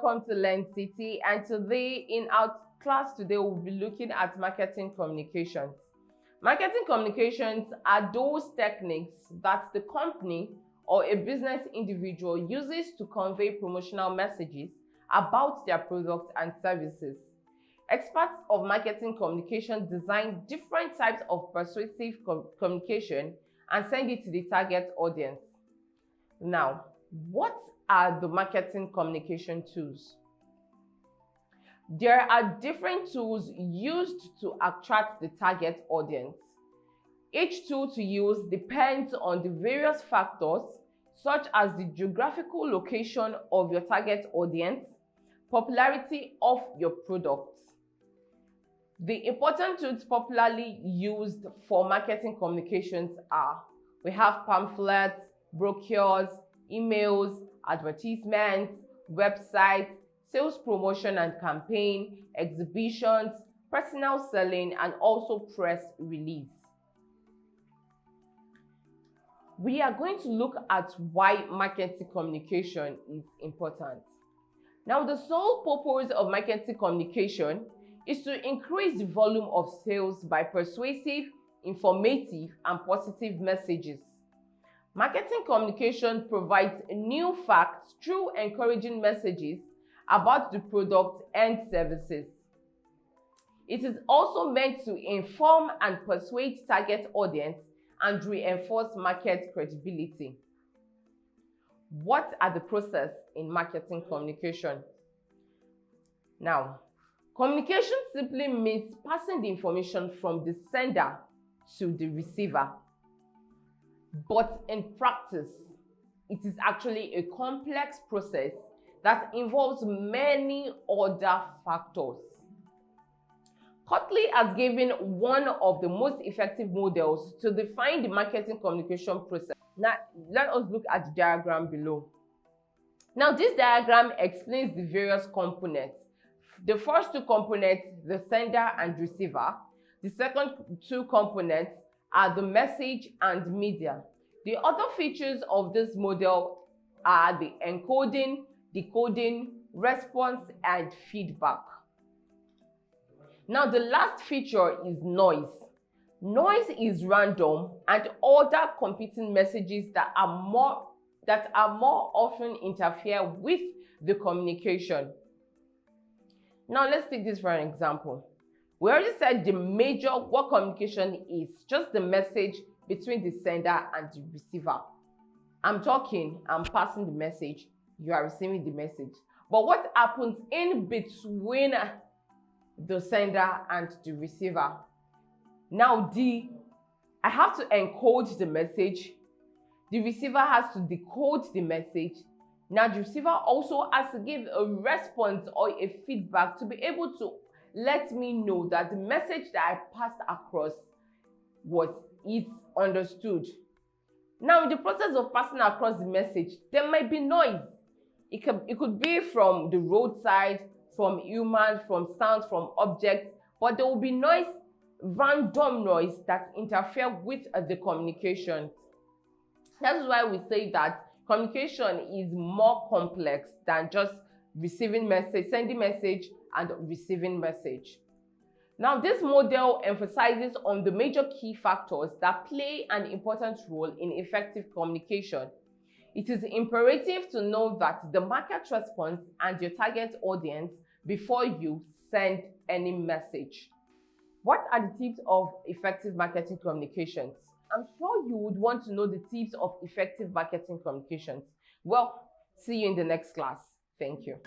welcome to LearnCity, and today in our class we'll be looking at marketing communications. Marketing communications are those techniques that the company or a business individual uses to convey promotional messages about their products and services. Experts of marketing communication design different types of persuasive communication and send it to the target audience. Now, what are the marketing communication tools? There are different tools used to attract the target audience. Each tool to use depends on the various factors such as the geographical location of your target audience, popularity of your product. The important tools popularly used for marketing communications are: we have pamphlets, brochures, emails, advertisements, websites, sales promotion and campaign, exhibitions, personal selling, and also press release. We are going to look at why marketing communication is important. Now, the sole purpose of marketing communication is to increase the volume of sales by persuasive, informative, and positive messages. Marketing communication provides new facts through encouraging messages about the product and services. It is also meant to inform and persuade target audience and reinforce market credibility. What are the processes in marketing communication? Now, communication simply means passing the information from the sender to the receiver. But in practice, it is actually a complex process that involves many other factors. Cotley has given one of the most effective models to define the marketing communication process. Now, let us look at the diagram below. Now, this diagram explains the various components. The first two components, the sender and receiver. The second two components are the message and media. The other features of this model are the encoding, decoding, response, and feedback. Now, the last feature is noise. Noise is random and other competing messages that are more often interfere with the communication. Now, let's take this for an example. We already said what communication is, just the message between the sender and the receiver. I'm passing the message, you are receiving the message. But what happens in between the sender and the receiver? Now, I have to encode the message. The receiver has to decode the message. Now, the receiver also has to give a response or a feedback to be able to let me know that the message that I passed across is understood. Now, in the process of passing across the message, there might be noise. It could be from the roadside, from humans, from sounds, from objects, but there will be noise, random noise that interfere with the communication. That is why we say that communication is more complex than just receiving message, sending message, and receiving message. Now, this model emphasizes on the major key factors that play an important role in effective communication. It is imperative to know that the market response and your target audience before you send any message. What are the tips of effective marketing communications? I'm sure you would want to know the tips of effective marketing communications. Well, see you in the next class. Thank you.